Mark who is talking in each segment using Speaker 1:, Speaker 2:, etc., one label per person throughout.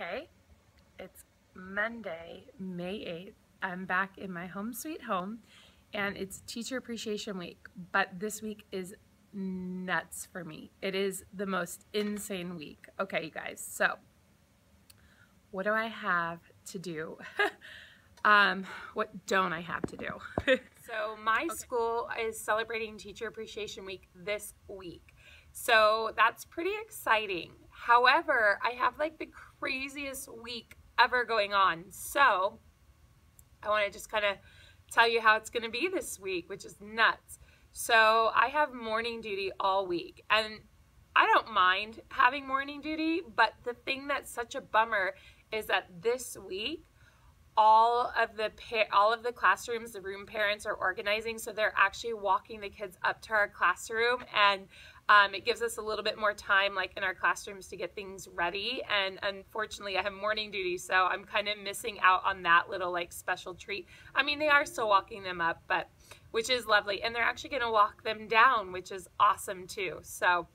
Speaker 1: Okay, it's Monday, May 8th. I'm back in my home sweet home and it's Teacher Appreciation Week, but this week is nuts for me. It is the most insane week. Okay, you guys, so what do I have to do? What don't I have to do? So my school is celebrating Teacher Appreciation Week this week. So that's pretty exciting. However, I have like the craziest week ever going on. So I want to just kind of tell you how it's going to be this week, which is nuts. So I have morning duty all week, and I don't mind having morning duty, but the thing that's such a bummer is that this week all of the classrooms, the room parents are organizing, so they're actually walking the kids up to our classroom, and it gives us a little bit more time like in our classrooms to get things ready. And unfortunately I have morning duty, so I'm kind of missing out on that little like special treat. I mean, they are still walking them up, but which is lovely, and they're actually going to walk them down, which is awesome too. So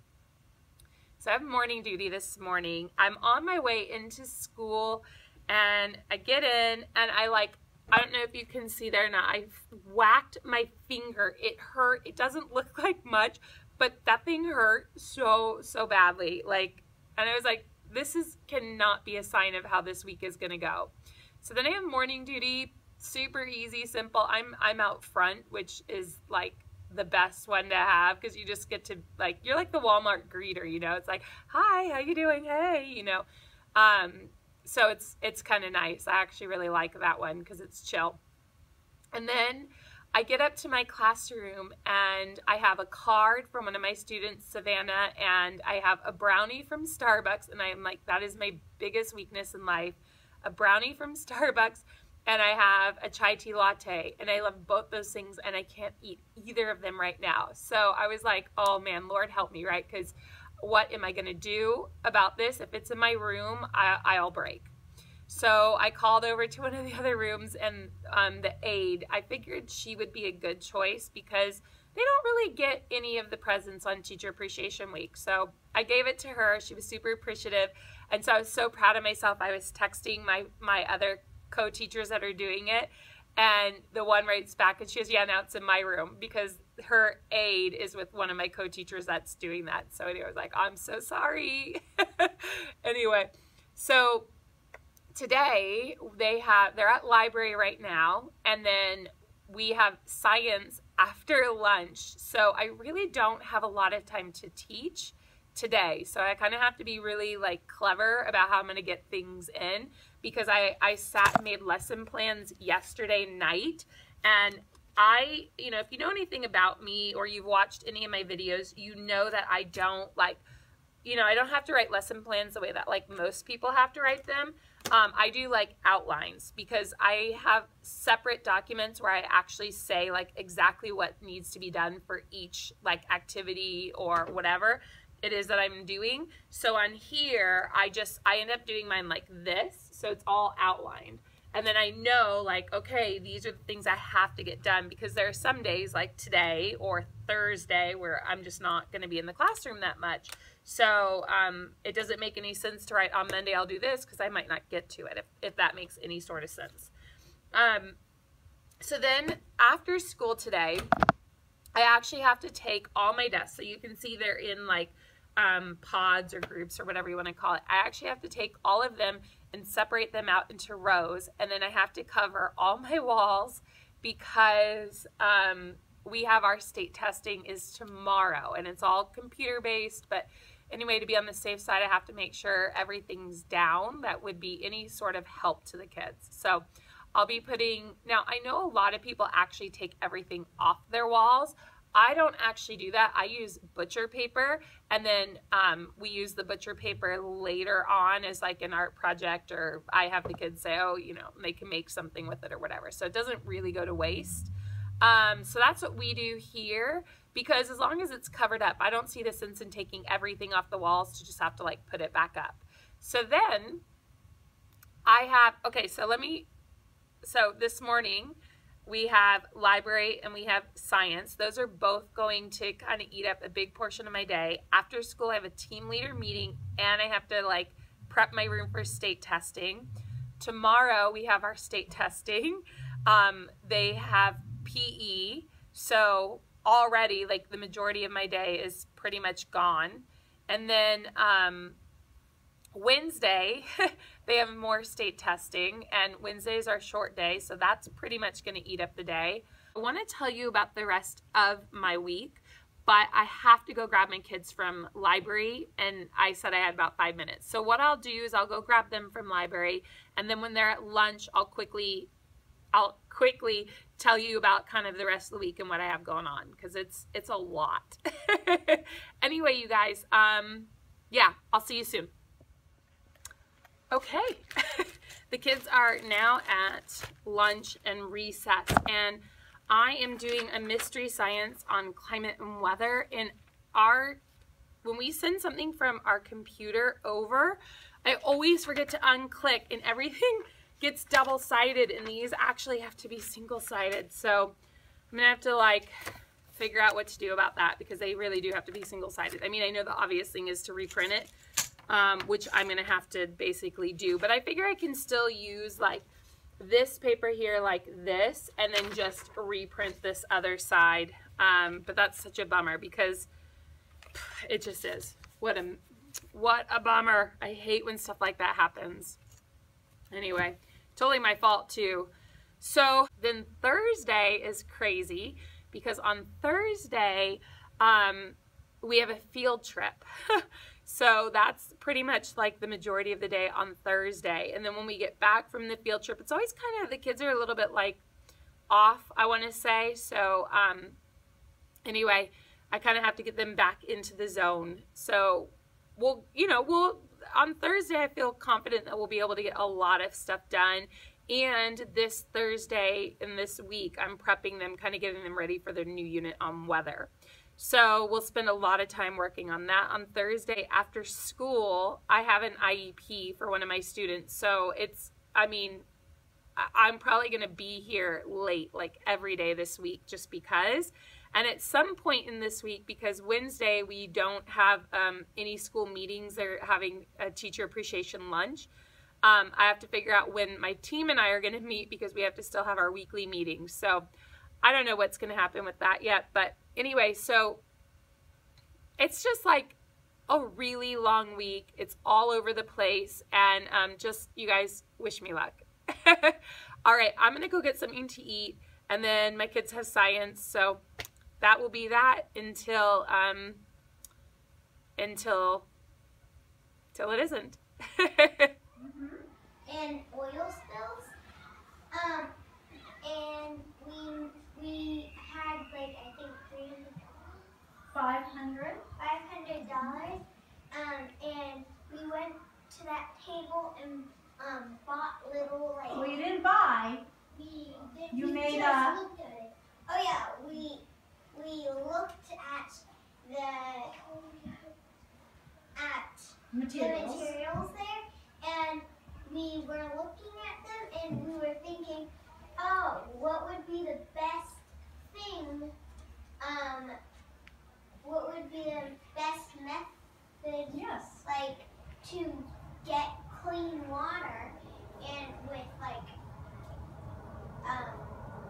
Speaker 1: I have morning duty this morning. I'm on my way into school and I get in and I don't know if you can see there or not, I whacked my finger. It hurt. It doesn't look like much, but that thing hurt so badly. And I was like, cannot be a sign of how this week is gonna go. So then I have morning duty, super easy, simple. I'm out front, which is like the best one to have, because you just get to you're like the Walmart greeter, you know. It's like, hi, how you doing? Hey, you know. So it's kind of nice. I actually really like that one because it's chill. And then I get up to my classroom and I have a card from one of my students, Savannah, and I have a brownie from Starbucks, and I'm like, that is my biggest weakness in life, a brownie from Starbucks, and I have a chai tea latte, and I love both those things, and I can't eat either of them right now. So I was like, oh man, Lord help me, right? Because what am I going to do about this? If it's in my room, I'll break. So I called over to one of the other rooms, and the aide, I figured she would be a good choice because they don't really get any of the presents on Teacher Appreciation Week. So I gave it to her. She was super appreciative. And so I was so proud of myself. I was texting my other co-teachers that are doing it, and the one writes back and she goes, yeah, now it's in my room, because her aide is with one of my co-teachers that's doing that. So anyway, I was like, I'm so sorry. Anyway, so today they're at library right now, and then we have science after lunch. So I really don't have a lot of time to teach today. So I kind of have to be really clever about how I'm going to get things in, because I sat and made lesson plans yesterday night, and if you know anything about me or you've watched any of my videos, you know that I don't I don't have to write lesson plans the way that most people have to write them. I do outlines, because I have separate documents where I actually say exactly what needs to be done for each activity or whatever it is that I'm doing. So on here, I end up doing mine like this, so it's all outlined. And then I know okay, these are the things I have to get done, because there are some days like today or Thursday where I'm just not going to be in the classroom that much. So it doesn't make any sense to write on Monday I'll do this, because I might not get to it, if that makes any sort of sense. So then after school today, I actually have to take all my desks. So you can see they're in pods or groups or whatever you want to call it. I actually have to take all of them and separate them out into rows, and then I have to cover all my walls, because we have our state testing is tomorrow, and it's all computer based. But anyway, to be on the safe side, I have to make sure everything's down that would be any sort of help to the kids. So I'll be now I know a lot of people actually take everything off their walls. I don't actually do that. I use butcher paper, and then we use the butcher paper later on as an art project, or I have the kids say, oh, they can make something with it or whatever. So it doesn't really go to waste. So that's what we do here, because as long as it's covered up, I don't see the sense in taking everything off the walls to just have to put it back up. So then I have, okay, so this morning we have library and we have science. Those are both going to kind of eat up a big portion of my day. After school, I have a team leader meeting, and I have to prep my room for state testing. Tomorrow we have our state testing. They have PE, so already like the majority of my day is pretty much gone. And then Wednesday, they have more state testing, and Wednesday is our short day, so that's pretty much going to eat up the day. I want to tell you about the rest of my week, but I have to go grab my kids from library, and I said I had about 5 minutes. So what I'll do is I'll go grab them from library, and then when they're at lunch, I'll quickly tell you about kind of the rest of the week and what I have going on, because it's a lot. Anyway, you guys, yeah, I'll see you soon. Okay, the kids are now at lunch and recess, and I am doing a mystery science on climate and weather. And when we send something from our computer over, I always forget to unclick, and everything gets double-sided, and these actually have to be single-sided. So I'm gonna have to like figure out what to do about that, because they really do have to be single-sided. I mean, I know the obvious thing is to reprint it, which I'm gonna have to basically do, but I figure I can still use like this paper here like this, and then just reprint this other side. But that's such a bummer, because it just is. What a bummer. I hate when stuff like that happens. Anyway, totally my fault too. So then Thursday is crazy, because on Thursday we have a field trip. So that's pretty much like the majority of the day on Thursday. And then when we get back from the field trip, it's always kind of, the kids are a little bit like off, I want to say. So anyway, I kind of have to get them back into the zone. So we'll on Thursday, I feel confident that we'll be able to get a lot of stuff done. And this Thursday and this week, I'm prepping them, kind of getting them ready for their new unit on weather. So we'll spend a lot of time working on that. On Thursday after school, I have an IEP for one of my students. So I'm probably going to be here late, like every day this week, just because. And at some point in this week, because Wednesday we don't have any school meetings, they're having a teacher appreciation lunch. I have to figure out when my team and I are going to meet, because we have to still have our weekly meetings. So I don't know what's going to happen with that yet. But anyway, so it's just like a really long week. It's all over the place. And just, you guys, wish me luck. All right, I'm going to go get something to eat. And then my kids have science. So that will be that until it isn't.
Speaker 2: And oil spills. And we had like, I think $500. And we went to that table and bought little like.
Speaker 3: Well, you didn't buy.
Speaker 2: We did.
Speaker 3: You
Speaker 2: we
Speaker 3: made
Speaker 2: just
Speaker 3: a.
Speaker 2: looked at it. Oh yeah, we looked at the materials there, and we were looking at them, and we were thinking, oh, what would be the best thing? What would be the best method?
Speaker 3: Yes.
Speaker 2: Like to get clean water, and with like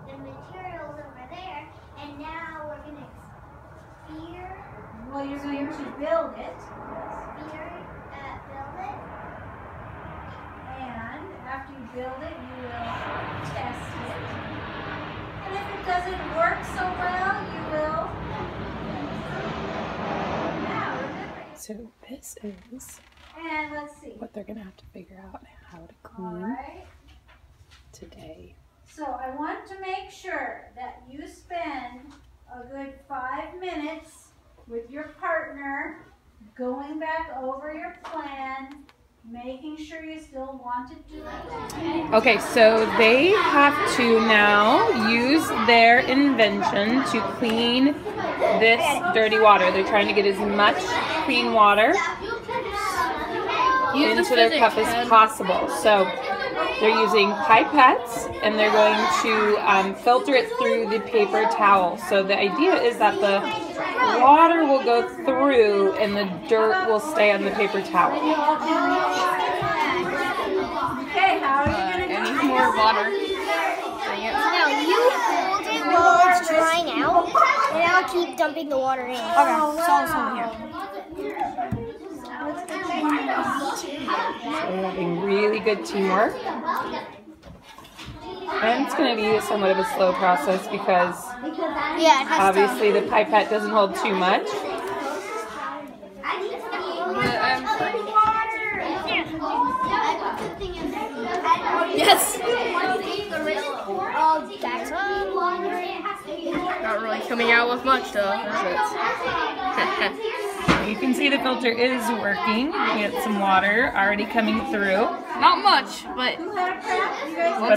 Speaker 2: the materials over there, and now we're gonna spear.
Speaker 3: Well, you're going to build it.
Speaker 2: Build it.
Speaker 3: And after you build it, you will test it. And if it doesn't work so well, you will. Now, remember.
Speaker 1: So this is
Speaker 3: And let's see.
Speaker 1: what they're going to have to figure out how to
Speaker 3: All
Speaker 1: clean
Speaker 3: right.
Speaker 1: today.
Speaker 3: So I want to make sure that you spend a good 5 minutes with your partner, going back over your plan, making sure you still want to do it.
Speaker 1: Okay, so they have to now use their invention to clean this dirty water. They're trying to get as much clean water into their cup as possible. So they're using pipettes, and they're going to filter it through the paper towel. So the idea is that the water will go through and the dirt will stay on the paper towel.
Speaker 3: Okay, how are you going to do it?
Speaker 4: I need more water.
Speaker 2: Now you hold it while it's drying out, and I'll keep dumping the water in.
Speaker 4: Okay, so here.
Speaker 1: So we're having really good teamwork. And it's going to be somewhat of a slow process because obviously the pipette doesn't hold too much.
Speaker 4: Yes! Not really coming out with much though, is it?
Speaker 1: You can see the filter is working. We get some water already coming through.
Speaker 4: Not much, but
Speaker 1: a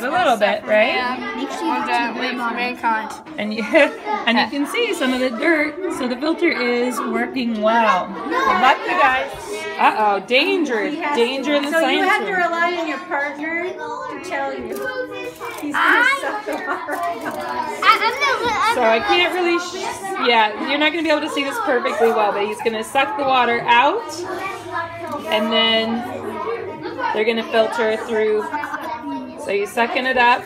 Speaker 1: little bit, right?
Speaker 4: Yeah, mankind.
Speaker 1: And you can see some of the dirt, so the filter is working well. Good luck, you guys. Uh-oh, danger. Danger in the
Speaker 3: So you
Speaker 1: science
Speaker 3: have to
Speaker 1: room.
Speaker 3: rely on your partner to tell you. He's going to suck the water.
Speaker 1: So I can't really, yeah, you're not going to be able to see this perfectly well, but he's going to suck the water out, and then they're going to filter through. So you're sucking it up.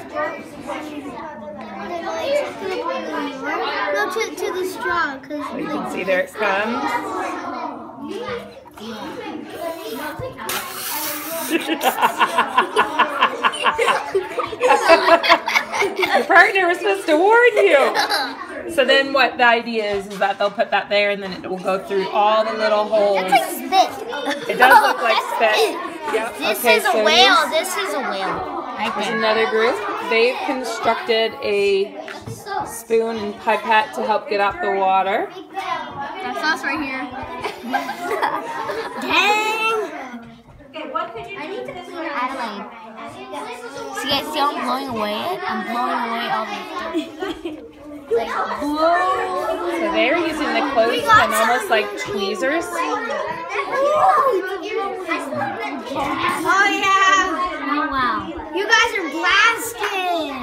Speaker 2: No, to the straw, because
Speaker 1: So you can see there it comes. Your partner was supposed to warn you. So then what the idea is that they'll put that there and then it will go through all the little holes.
Speaker 2: that's like spit.
Speaker 1: It does look like spit. Yep.
Speaker 2: This
Speaker 1: Okay,
Speaker 2: is a
Speaker 1: so
Speaker 2: whale. This is a whale.
Speaker 1: There's another group. They've constructed a spoon and pipette to help get out the water.
Speaker 4: That's us right here.
Speaker 2: Dang.
Speaker 3: Okay, what could you do with this one?
Speaker 5: Adelaide. See, I see I'm blowing away it. I'm blowing away all the like blow.
Speaker 1: So they're using the clothespin almost like tweezers.
Speaker 2: Oh yeah.
Speaker 5: Oh wow.
Speaker 2: You guys are blasting.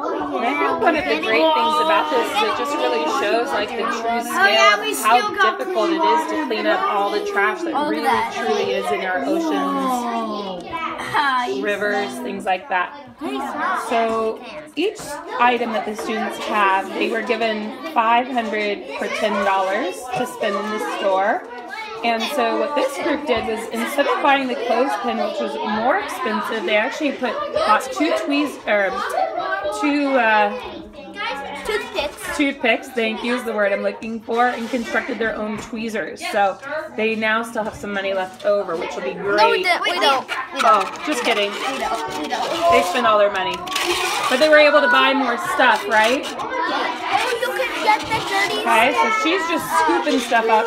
Speaker 5: Oh
Speaker 1: And I think one of the great things about this is it just really shows like the true scale of how difficult it is to clean up all the trash that really truly is in our oceans, rivers, things like that. So each item that the students have, they were given $500 for $10 to spend in the store. And so what this group did was instead of buying the clothespin, which was more expensive, they actually bought toothpicks, thank you is the word I'm looking for, and constructed their own tweezers. So they now still have some money left over, which will be great.
Speaker 5: No, we don't.
Speaker 1: Oh, just kidding.
Speaker 5: We don't.
Speaker 1: They spent all their money. But they were able to buy more stuff, right?
Speaker 5: Oh, you can get the dirty.
Speaker 1: Okay, so she's just scooping stuff up.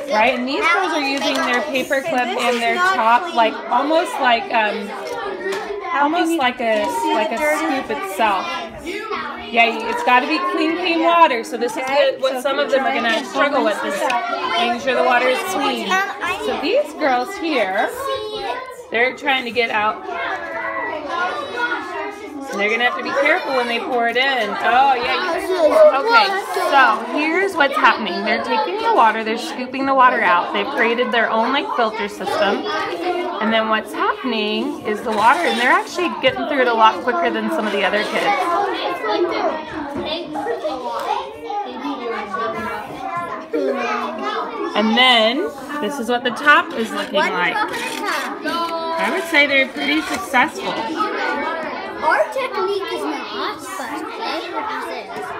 Speaker 1: Right, and these girls are using their paper clip and their top like almost like a scoop itself. Yeah, it's got to be clean water. So this is what some of them are going to struggle with, is making sure the water is clean. So these girls here, they're trying to get out. And they're going to have to be careful when they pour it in. Oh, yeah. Okay, so here's what's happening. They're taking the water, they're scooping the water out. They've created their own like filter system. And then what's happening is the water, and they're actually getting through it a lot quicker than some of the other kids. And then this is what the top is looking like. I would say they're pretty successful.
Speaker 2: Our technique is not, but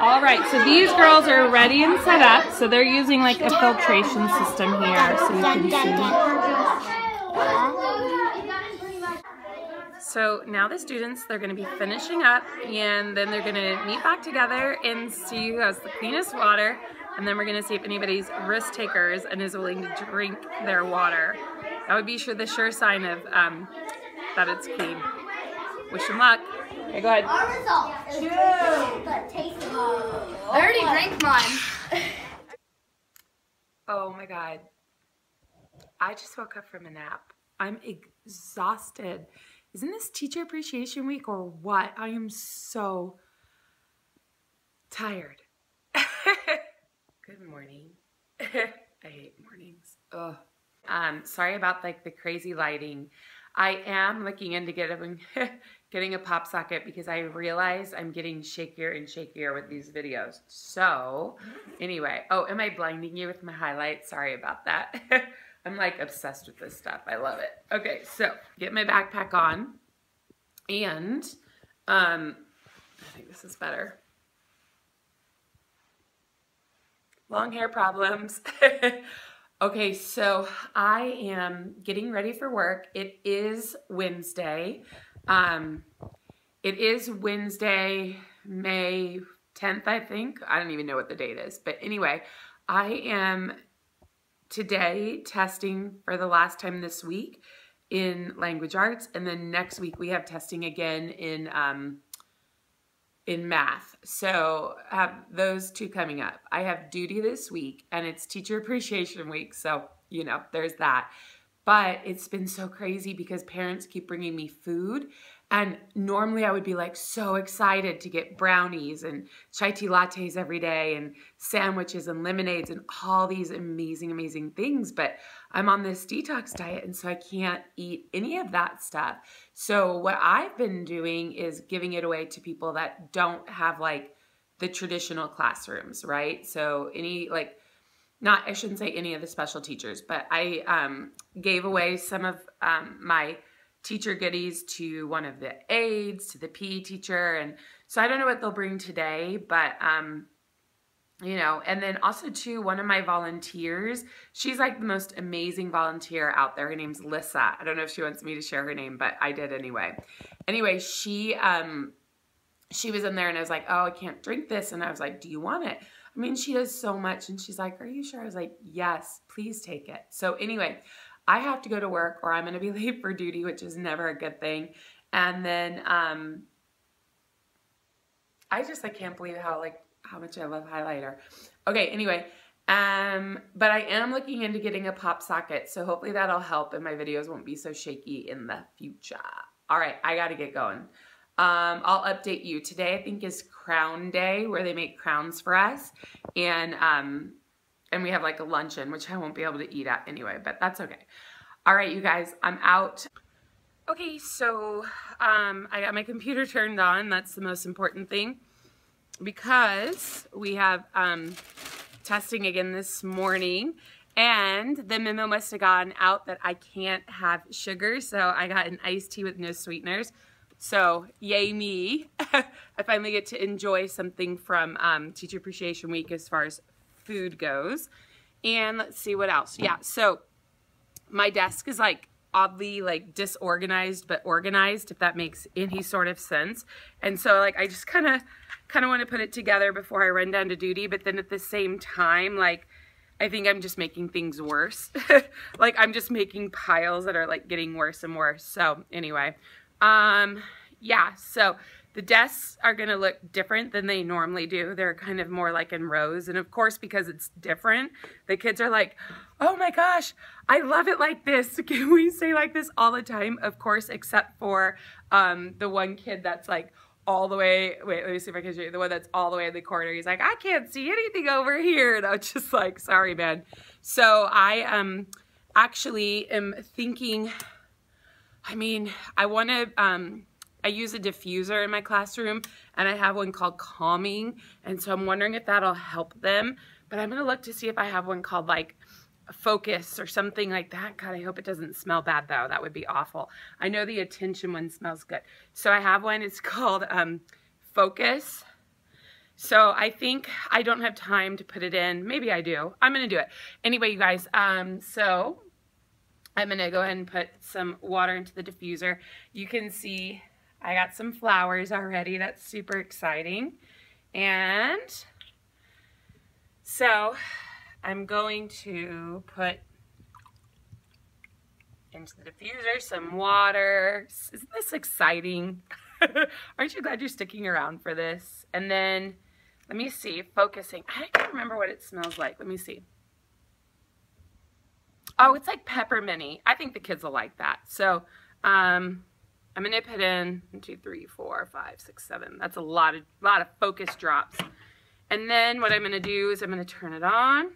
Speaker 1: All right, so these girls are ready and set up. So they're using like a filtration system here, so you can see. So now the students, they're going to be finishing up, and then they're going to meet back together and see who has the cleanest water, and then we're going to see if anybody's risk takers and is willing to drink their water. That would be the sure sign of that it's clean. Wish them luck. Okay, go ahead.
Speaker 2: our result is
Speaker 3: Two.
Speaker 2: but taste of
Speaker 4: I already drank mine.
Speaker 1: Oh my God. I just woke up from a nap. I'm exhausted. Isn't this Teacher Appreciation Week or what? I am so tired. Good morning. I hate mornings. Ugh. Sorry about like the crazy lighting. I am looking into getting a pop socket because I realize I'm getting shakier and shakier with these videos. So anyway, oh, am I blinding you with my highlights? Sorry about that. I'm like obsessed with this stuff. I love it. Okay, so get my backpack on and I think this is better. Long hair problems. Okay, so I am getting ready for work. It is Wednesday. It is Wednesday, May 10th, I think. I don't even know what the date is. But anyway, I am today testing for the last time this week in language arts. And then next week we have testing again in math. So I have those two coming up. I have duty this week and it's teacher appreciation week. So, you know, there's that. But it's been so crazy because parents keep bringing me food. And normally I would be like so excited to get brownies and chai tea lattes every day and sandwiches and lemonades and all these amazing, amazing things. But I'm on this detox diet and so I can't eat any of that stuff. So what I've been doing is giving it away to people that don't have like the traditional classrooms, right? So I shouldn't say any of the special teachers, but I gave away some of my teacher goodies to one of the aides, to the PE teacher. And so I don't know what they'll bring today, but, you know, and then also to one of my volunteers, she's like the most amazing volunteer out there. Her name's Lissa. I don't know if she wants me to share her name, but I did anyway. Anyway, she was in there and I was like, oh, I can't drink this. And I was like, do you want it? I mean, she does so much. And she's like, are you sure? I was like, yes, please take it. So anyway, I have to go to work or I'm going to be late for duty, which is never a good thing. And then I can't believe how much I love highlighter. Okay, anyway, but I am looking into getting a pop socket. So hopefully that'll help and my videos won't be so shaky in the future. All right, I got to get going. I'll update you. Today I think is crown day where they make crowns for us. And we have like a luncheon, which I won't be able to eat at anyway, but that's okay. All right, you guys, I'm out. Okay, so I got my computer turned on. That's the most important thing because we have testing again this morning and the memo must have gone out that I can't have sugar. So I got an iced tea with no sweeteners. So yay me. I finally get to enjoy something from Teacher Appreciation Week as far as food goes. And let's see what else. Yeah, so my desk is like oddly like disorganized but organized, if that makes any sort of sense. And so like I just kind of want to put it together before I run down to duty, but then at the same time like I think I'm just making things worse. Like I'm just making piles that are like getting worse and worse. So anyway, yeah, so the desks are going to look different than they normally do. They're kind of more like in rows. And of course, because it's different, the kids are like, oh my gosh, I love it like this. Can we say like this all the time? Of course, except for the one kid that's like all the way, wait, let me see if I can show you. The one that's all the way in the corner. He's like, I can't see anything over here. And I was just like, sorry, man. So I actually am thinking, I mean, I want to, I use a diffuser in my classroom and I have one called Calming. And so I'm wondering if that'll help them. But I'm going to look to see if I have one called like Focus or something like that. God, I hope it doesn't smell bad though. That would be awful. I know the Attention one smells good. So I have one. It's called Focus. So I think I don't have time to put it in. Maybe I do. I'm going to do it. Anyway, you guys, so I'm going to go ahead and put some water into the diffuser. You can see I got some flowers already. That's super exciting. And so I'm going to put into the diffuser some water. Isn't this exciting? Aren't you glad you're sticking around for this? And then, let me see, focusing. I can't remember what it smells like. Let me see. Oh, it's like pepperminty. I think the kids will like that. So, I'm going to put in 1, 2, 3, 4, 5, 6, 7. That's a lot of focus drops. And then what I'm going to do is I'm going to turn it on.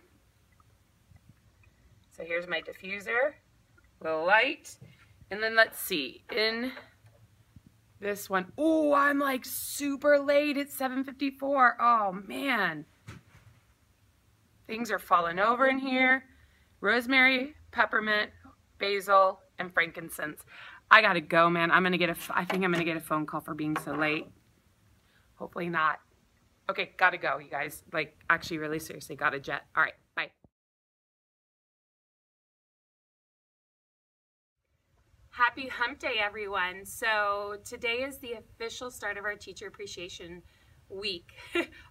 Speaker 1: So here's my diffuser, little light. And then let's see, in this one, oh, I'm like super late. It's 7:54. Oh man. Things are falling over in here. Rosemary, peppermint, basil, and frankincense. I gotta go, man. I think I'm gonna get a phone call for being so late. Hopefully not. Okay, gotta go, you guys. Like, actually, really seriously, gotta jet. All right, bye. Happy Hump Day, everyone. So today is the official start of our Teacher Appreciation Week.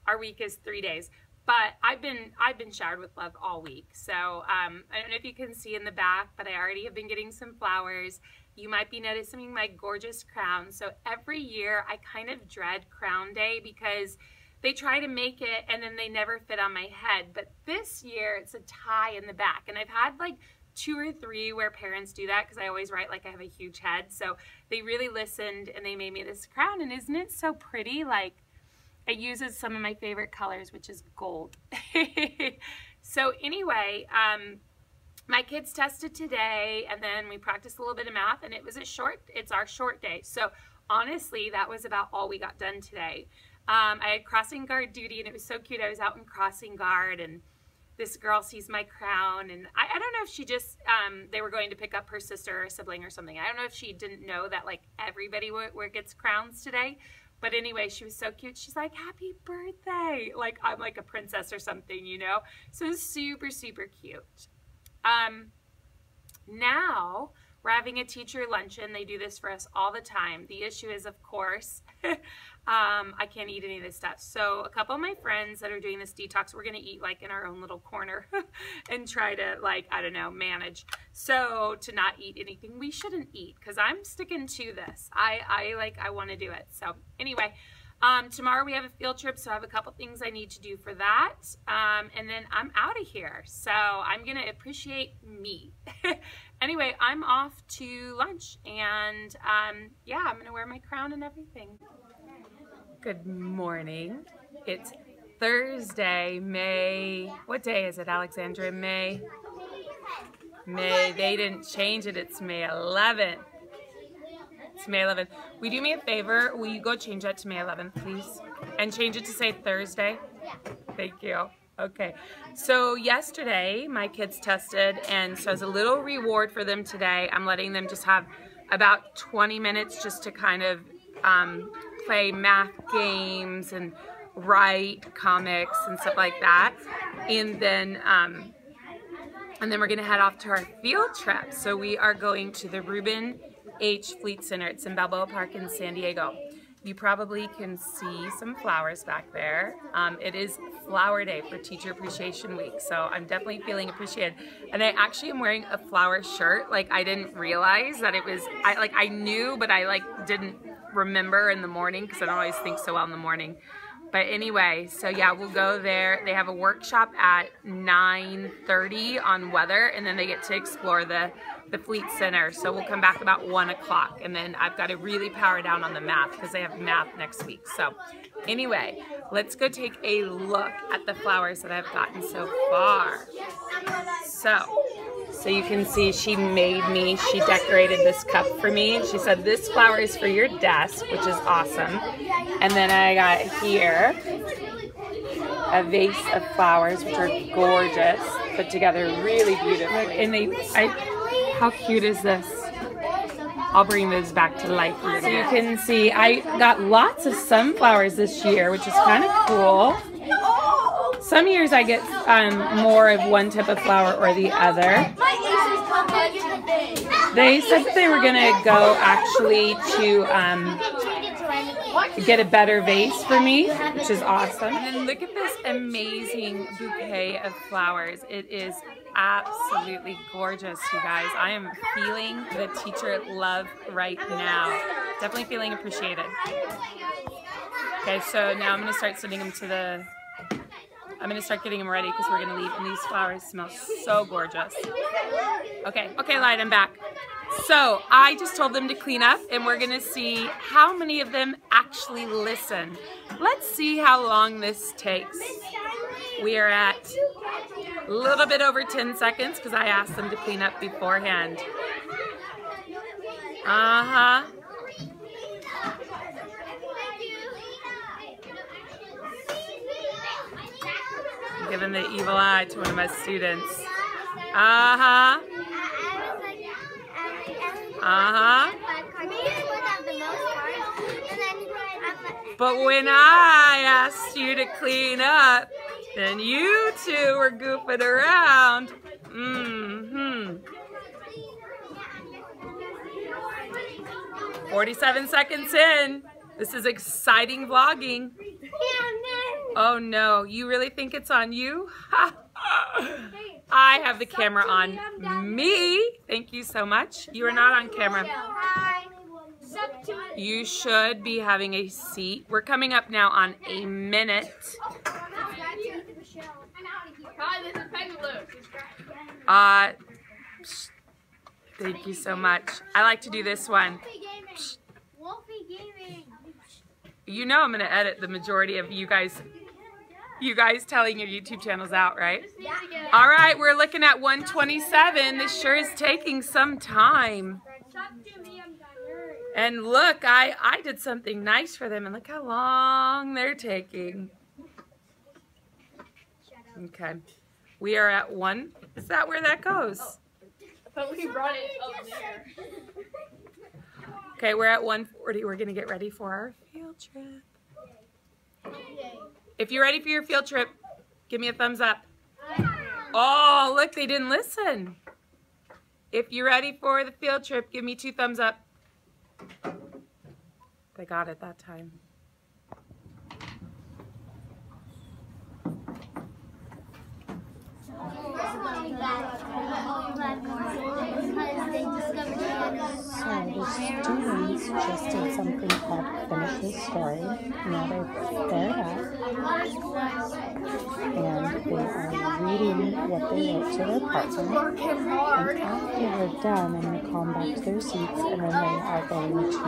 Speaker 1: Our week is 3 days. But I've been showered with love all week. So I don't know if you can see in the back, but I already have been getting some flowers. You might be noticing my gorgeous crown. So every year I kind of dread crown day because they try to make it and then they never fit on my head. But this year it's a tie in the back. And I've had like 2 or 3 where parents do that because I always write like I have a huge head. So they really listened and they made me this crown. And isn't it so pretty? Like, it uses some of my favorite colors, which is gold. So anyway, my kids tested today and then we practiced a little bit of math and it's our short day. So honestly, that was about all we got done today. I had crossing guard duty and it was so cute. I was out in crossing guard and this girl sees my crown and I don't know if she just, they were going to pick up her sister or sibling or something. I don't know if she didn't know that like everybody gets crowns today. But anyway, she was so cute. She's like, happy birthday. Like, I'm like a princess or something, you know? So super, super cute. Now, we're having a teacher luncheon. They do this for us all the time. The issue is, of course, I can't eat any of this stuff. So a couple of my friends that are doing this detox, we're going to eat like in our own little corner and try to like, I don't know, manage. So to not eat anything we shouldn't eat because I'm sticking to this. I want to do it. So anyway, tomorrow we have a field trip. So I have a couple things I need to do for that. And then I'm out of here. So I'm going to appreciate me. Anyway, I'm off to lunch and yeah, I'm going to wear my crown and everything. Good morning. It's Thursday, May, what day is it, Alexandra? May, they didn't change it. It's May 11th. It's May 11th. Will you do me a favor? Will you go change that to May 11th, please? And change it to say Thursday? Yeah. Thank you. Okay, so yesterday my kids tested, and so as a little reward for them today, I'm letting them just have about 20 minutes just to kind of play math games and write comics and stuff like that. And then we're gonna head off to our field trip. So we are going to the Reuben H. Fleet Center. It's in Balboa Park in San Diego. You probably can see some flowers back there. It is Flower Day for Teacher Appreciation Week, so I'm definitely feeling appreciated. And I actually am wearing a flower shirt. Like, I didn't realize that it was, I knew, but I like didn't remember in the morning because I don't always think so well in the morning. But anyway, so yeah, we'll go there. They have a workshop at 9:30 on weather, and then they get to explore the Fleet Center. So we'll come back about 1 o'clock, and then I've got to really power down on the math because they have math next week. So anyway, let's go take a look at the flowers that I've gotten so far. So you can see she decorated this cup for me. She said this flower is for your desk, which is awesome. And then I got here a vase of flowers, which are gorgeous, put together really beautifully. And how cute is this? I'll bring those back to life for you. So you can see I got lots of sunflowers this year, which is kind of cool. Some years I get more of one type of flower or the other. They said that they were going to go actually to get a better vase for me, which is awesome. And then look at this amazing bouquet of flowers. It is absolutely gorgeous, you guys. I am feeling the teacher love right now. Definitely feeling appreciated. Okay, so now I'm going to start sending them to I'm going to start getting them ready because we're going to leave, and these flowers smell so gorgeous. Okay, Light, I'm back. So I just told them to clean up, and we're gonna see how many of them actually listen. Let's see how long this takes. We are at a little bit over 10 seconds because I asked them to clean up beforehand. Uh-huh. Giving the evil eye to one of my students. Uh-huh. Uh-huh. But when I asked you to clean up, then you two were goofing around. 47 seconds in. This is exciting vlogging. Oh no, you really think it's on you? I have the camera on me. Thank you so much. You are not on camera. You should be having a seat. We're coming up now on a minute. Thank you so much. I like to do this one. You know I'm going to edit the majority of you guys telling your YouTube channels out, right? All right, we're looking at 1:27. This sure is taking some time. And look, I did something nice for them, and look how long they're taking. Okay. We are at 1. Is that where that goes?
Speaker 4: I thought we brought it up there.
Speaker 1: Okay, we're at 1:40. We're going to get ready for our field trip. If you're ready for your field trip, give me a thumbs up. Oh, look, they didn't listen. If you're ready for the field trip, give me 2 thumbs up. They got it that time.
Speaker 6: So the students just did something called Finish the Story. Now they've filled up and they are reading what they wrote to their partner. And after they're done, I'm going to call them back to their seats, and then they are going to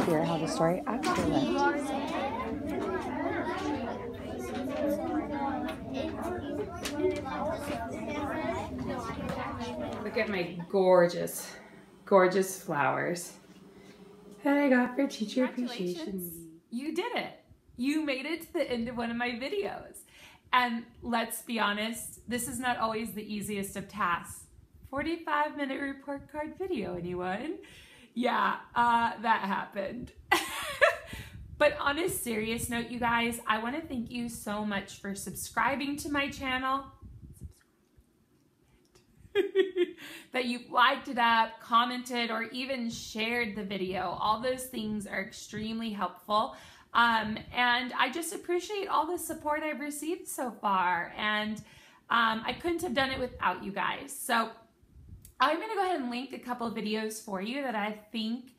Speaker 6: hear how the story actually went.
Speaker 1: Look at my gorgeous, gorgeous flowers that I got for Teacher Appreciation Week. You did it. You made it to the end of one of my videos. And let's be honest, this is not always the easiest of tasks. 45-minute report card video, anyone? Yeah, that happened. But on a serious note, you guys, I want to thank you so much for subscribing to my channel. That you've liked it up, commented, or even shared the video. All those things are extremely helpful. And I just appreciate all the support I've received so far. And I couldn't have done it without you guys. So I'm going to go ahead and link a couple of videos for you that I think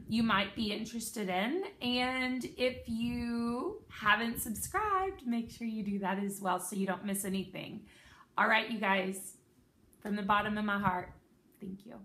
Speaker 1: you might be interested in. And if you haven't subscribed, make sure you do that as well so you don't miss anything. All right, you guys, from the bottom of my heart, thank you.